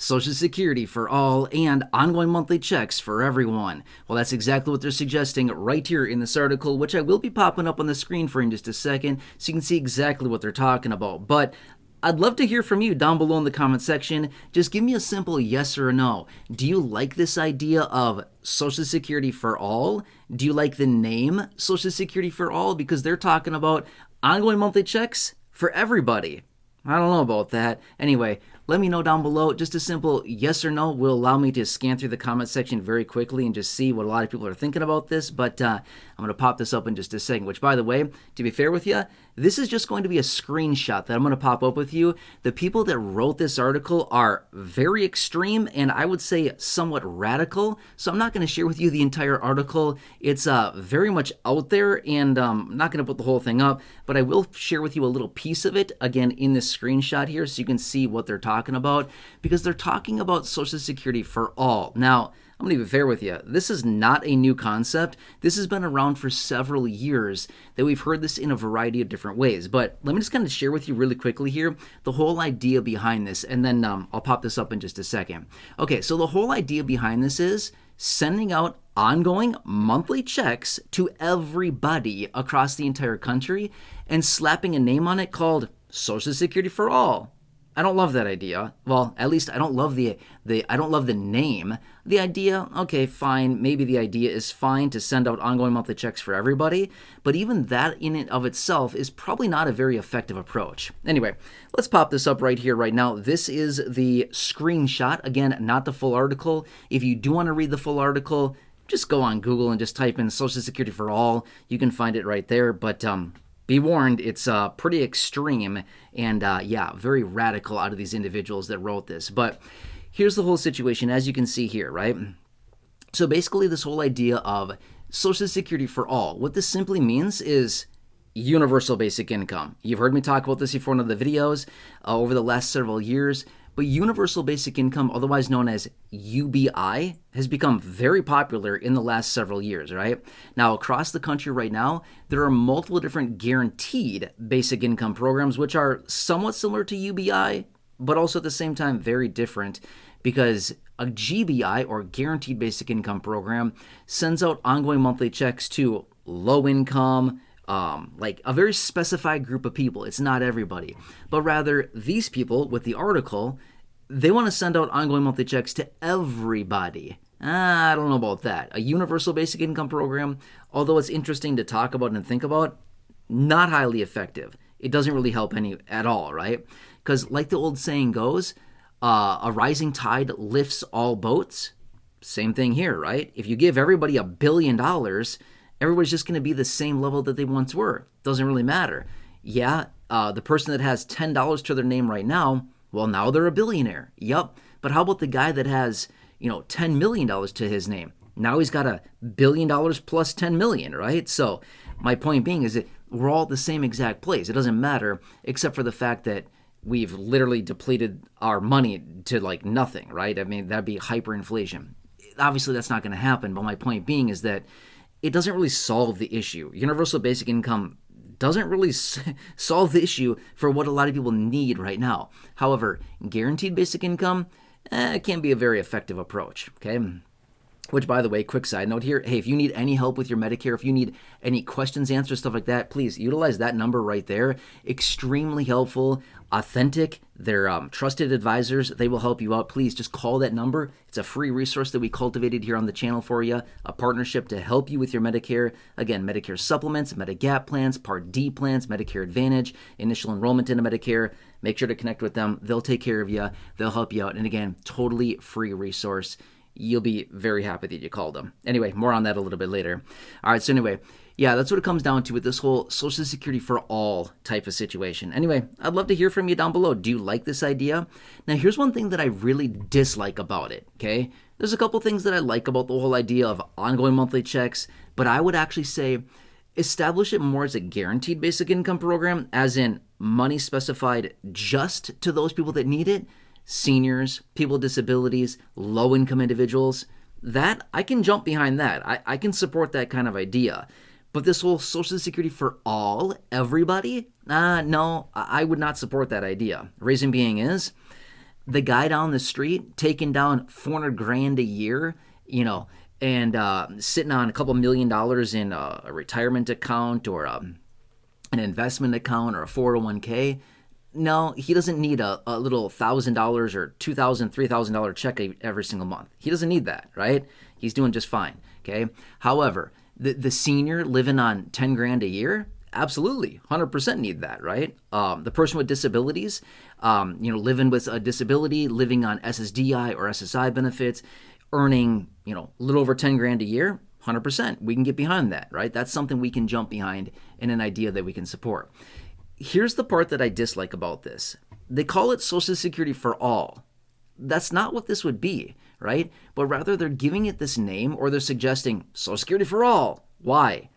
Social Security for all, and ongoing monthly checks for everyone. Well, that's exactly what they're suggesting right here in this article, which I will be popping up on the screen for in just a second so you can see exactly what they're talking about. But I'd love to hear from you down below in the comment section. Just give me a simple yes or no. Do you like this idea of Social Security for all? Do you like the name Social Security for all? Because they're talking about ongoing monthly checks for everybody. I don't know about that. Anyway, let me know down below. Just a simple yes or no will allow me to scan through the comment section very quickly and just see what a lot of people are thinking about this. But I'm going to pop this up in just a second, which, by the way, to be fair with you, this is just going to be a screenshot that I'm going to pop up with you. The people that wrote this article are very extreme and I would say somewhat radical. So I'm not going to share with you the entire article. It's very much out there, and I'm not going to put the whole thing up, but I will share with you a little piece of it, again, in this screenshot here so you can see what they're talking about, because they're talking about Social Security for all. Now, I'm going to be fair with you. This is not a new concept. This has been around for several years that we've heard this in a variety of different ways. But let me just kind of share with you really quickly here the whole idea behind this, and then I'll pop this up in just a second. Okay, so the whole idea behind this is sending out ongoing monthly checks to everybody across the entire country and slapping a name on it called Social Security for all. I don't love that idea. Well, at least I don't love the name. The idea, okay, fine. Maybe the idea is fine to send out ongoing monthly checks for everybody, but even that in and of itself is probably not a very effective approach. Anyway, let's pop this up right here, right now. This is the screenshot. Again, not the full article. If you do want to read the full article, just go on Google and just type in Social Security for all. You can find it right there, but be warned, it's pretty extreme and, yeah, very radical out of these individuals that wrote this. But here's the whole situation, as you can see here, right? So basically, this whole idea of Social Security for all, what this simply means is universal basic income. You've heard me talk about this before in other videos over the last several years. But universal basic income, otherwise known as UBI, has become very popular in the last several years, right? Now, across the country right now, there are multiple different guaranteed basic income programs, which are somewhat similar to UBI, but also at the same time very different, because a GBI, or Guaranteed Basic Income Program, sends out ongoing monthly checks to low income, like a very specified group of people. It's not everybody, but rather these people with the article, they want to send out ongoing monthly checks to everybody. I don't know about that. A universal basic income program, although it's interesting to talk about and think about, not highly effective. It doesn't really help any at all, right? Because like the old saying goes, a rising tide lifts all boats. Same thing here, right? If you give everybody $1 billion, everybody's just going to be the same level that they once were. Doesn't really matter. Yeah, the person that has $10 to their name right now, well, now they're a billionaire. Yup. But how about the guy that has, $10 million to his name? Now he's got $1 billion plus 10 million, right? So my point being is that we're all at the same exact place. It doesn't matter, except for the fact that we've literally depleted our money to like nothing, right? I mean, that'd be hyperinflation. Obviously, that's not going to happen. But my point being is that it doesn't really solve the issue. Universal basic income doesn't really solve the issue for what a lot of people need right now. However, guaranteed basic income can be a very effective approach, okay? Which, by the way, quick side note here, hey, if you need any help with your Medicare, if you need any questions, answers, stuff like that, please utilize that number right there. Extremely helpful, authentic. They're trusted advisors. They will help you out. Please just call that number. It's a free resource that we cultivated here on the channel for you, a partnership to help you with your Medicare. Again, Medicare supplements, Medigap plans, Part D plans, Medicare Advantage, initial enrollment into Medicare. Make sure to connect with them. They'll take care of you. They'll help you out. And again, totally free resource. You'll be very happy that you called them. Anyway, more on that a little bit later. All right, so anyway, yeah, that's what it comes down to with this whole Social Security for all type of situation. Anyway, I'd love to hear from you down below. Do you like this idea? Now, here's one thing that I really dislike about it, okay? There's a couple things that I like about the whole idea of ongoing monthly checks, but I would actually say establish it more as a guaranteed basic income program, as in money specified just to those people that need it. Seniors, people with disabilities, low-income individuals, that, I can jump behind that. I can support that kind of idea. But this whole Social Security for all, everybody, no, I would not support that idea. Reason being is, the guy down the street taking down 400 grand a year, and sitting on a couple $1 million in a retirement account or an investment account or a 401k. No, he doesn't need a little $1,000 or $2,000, $3,000 check every single month. He doesn't need that, right? He's doing just fine. Okay. However, the senior living on 10 grand a year, absolutely, 100% need that, right? The person with disabilities, living with a disability, living on SSDI or SSI benefits, earning, a little over 10 grand a year, 100%. We can get behind that, right? That's something we can jump behind and an idea that we can support. Here's the part that I dislike about this. They call it Social Security for all. That's not what this would be, right? But rather they're giving it this name, or they're suggesting Social Security for all. Why?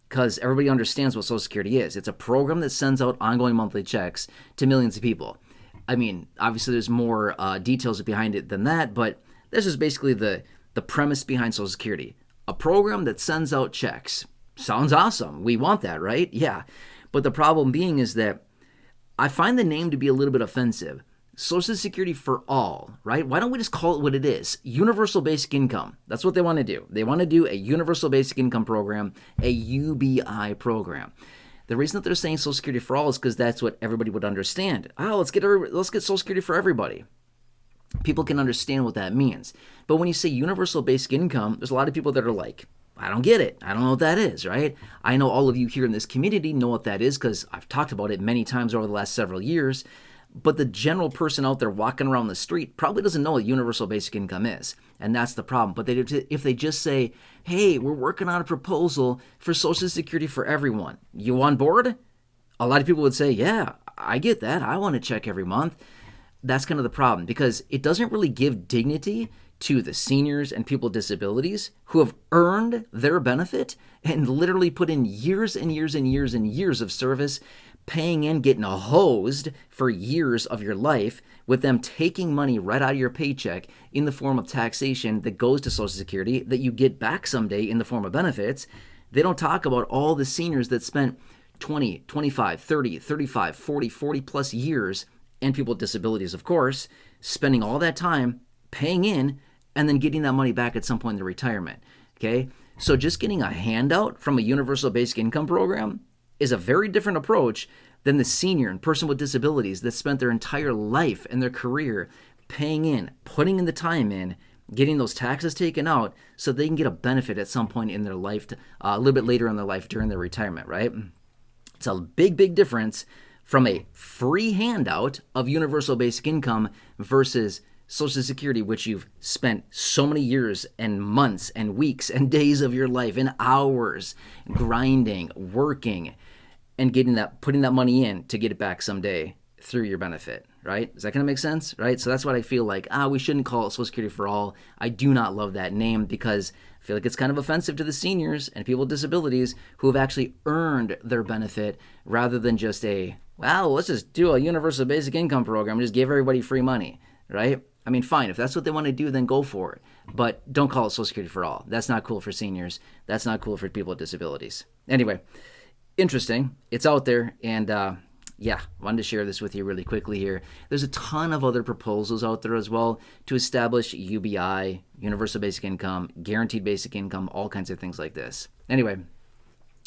Because everybody understands what Social Security is. It's a program that sends out ongoing monthly checks to millions of people. I mean, obviously there's more details behind it than that, but this is basically the premise behind Social Security. A program that sends out checks. Sounds awesome. We want that, right? Yeah. But the problem being is that I find the name to be a little bit offensive. Social Security for all, right? Why don't we just call it what it is? Universal Basic Income. That's what they want to do. They want to do a Universal Basic Income program, a UBI program. The reason that they're saying Social Security for all is because that's what everybody would understand. Let's get Social Security for everybody. People can understand what that means. But when you say Universal Basic Income, there's a lot of people that are like, I don't get it. I don't know what that is, right? I know all of you here in this community know what that is because I've talked about it many times over the last several years. But the general person out there walking around the street probably doesn't know what universal basic income is. And that's the problem. But if they just say, hey, we're working on a proposal for Social Security for everyone. You on board? A lot of people would say, yeah, I get that. I want to check every month. That's kind of the problem because it doesn't really give dignity to the seniors and people with disabilities who have earned their benefit and literally put in years and years and years and years of service, paying in, getting hosed for years of your life with them taking money right out of your paycheck in the form of taxation that goes to Social Security that you get back someday in the form of benefits. They don't talk about all the seniors that spent 20, 25, 30, 35, 40 plus years, and people with disabilities, of course, spending all that time paying in and then getting that money back at some point in their retirement. Okay? So just getting a handout from a universal basic income program is a very different approach than the senior and person with disabilities that spent their entire life and their career paying in, putting in the time in, getting those taxes taken out so they can get a benefit at some point in their life, a little bit later in their life during their retirement, right? It's a big, big difference from a free handout of universal basic income versus Social Security, which you've spent so many years and months and weeks and days of your life and hours grinding, working, and putting that money in to get it back someday through your benefit, right? Is that going to make sense, right? So that's what I feel like. We shouldn't call it Social Security for all. I do not love that name because I feel like it's kind of offensive to the seniors and people with disabilities who have actually earned their benefit rather than just let's just do a universal basic income program and just give everybody free money, right? I mean, fine, if that's what they want to do, then go for it. But don't call it Social Security for all. That's not cool for seniors. That's not cool for people with disabilities. Anyway, interesting. It's out there. And wanted to share this with you really quickly here. There's a ton of other proposals out there as well to establish UBI, universal basic income, guaranteed basic income, all kinds of things like this. Anyway,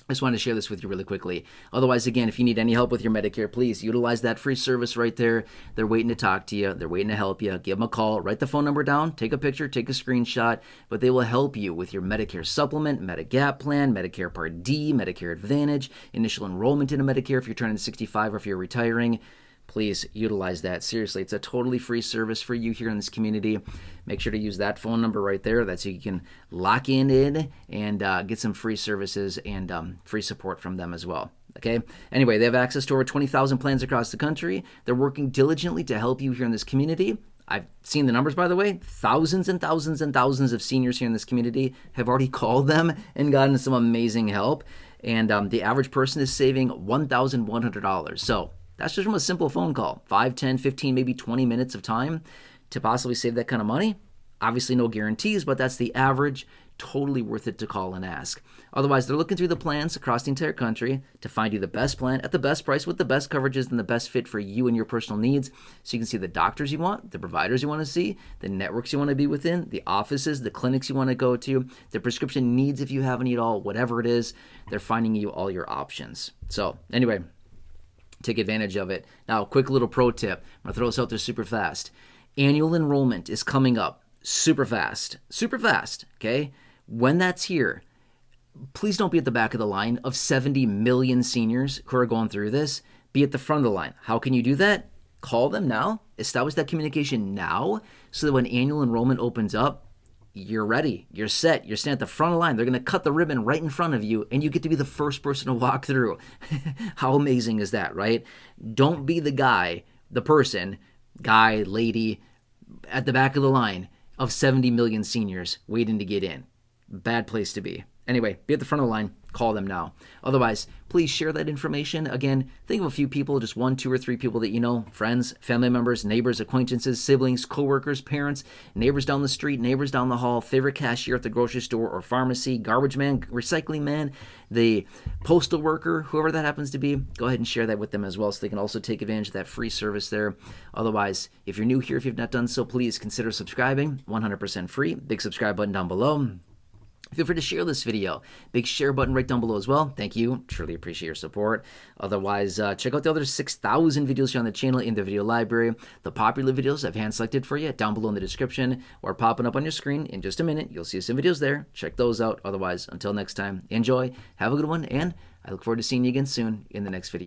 I just wanted to share this with you really quickly. Otherwise, again, if you need any help with your Medicare, please utilize that free service right there. They're waiting to talk to you. They're waiting to help you. Give them a call. Write the phone number down. Take a picture. Take a screenshot. But they will help you with your Medicare supplement, Medigap plan, Medicare Part D, Medicare Advantage, initial enrollment into Medicare if you're turning 65 or if you're retiring. Please utilize that. Seriously, it's a totally free service for you here in this community. Make sure to use that phone number right there. That's so you can lock in and get some free services and free support from them as well. Okay? Anyway, they have access to over 20,000 plans across the country. They're working diligently to help you here in this community. I've seen the numbers, by the way. Thousands and thousands and thousands of seniors here in this community have already called them and gotten some amazing help. And the average person is saving $1,100. So that's just from a simple phone call. 5, 10, 15, maybe 20 minutes of time to possibly save that kind of money. Obviously no guarantees, but that's the average. totally worth it to call and ask. Otherwise, they're looking through the plans across the entire country to find you the best plan at the best price with the best coverages and the best fit for you and your personal needs. So you can see the doctors you want, the providers you want to see, the networks you want to be within, the offices, the clinics you want to go to, the prescription needs if you have any at all, whatever it is, they're finding you all your options. So anyway, take advantage of it. Now, quick little pro tip. I'm going to throw this out there super fast. Annual enrollment is coming up super fast, okay? When that's here, please don't be at the back of the line of 70 million seniors who are going through this. Be at the front of the line. How can you do that? Call them now. Establish that communication now so that when annual enrollment opens up, you're ready. You're set. You're standing at the front of the line. They're going to cut the ribbon right in front of you, and you get to be the first person to walk through. How amazing is that, right? Don't be the guy, the person, guy, lady, at the back of the line of 70 million seniors waiting to get in. Bad place to be. Anyway, be at the front of the line. Call them now. Otherwise, please share that information. Again, think of a few people, just 1, 2, or 3 people that you know, friends, family members, neighbors, acquaintances, siblings, coworkers, parents, neighbors down the street, neighbors down the hall, favorite cashier at the grocery store or pharmacy, garbage man, recycling man, the postal worker, whoever that happens to be. Go ahead and share that with them as well so they can also take advantage of that free service there. Otherwise, if you're new here, if you've not done so, please consider subscribing. 100% free. Big subscribe button down below. Feel free to share this video. Big share button right down below as well. Thank you. Truly appreciate your support. Otherwise, check out the other 6,000 videos here on the channel in the video library. The popular videos I've hand-selected for you down below in the description or popping up on your screen in just a minute. You'll see some videos there. Check those out. Otherwise, until next time, enjoy, have a good one, and I look forward to seeing you again soon in the next video.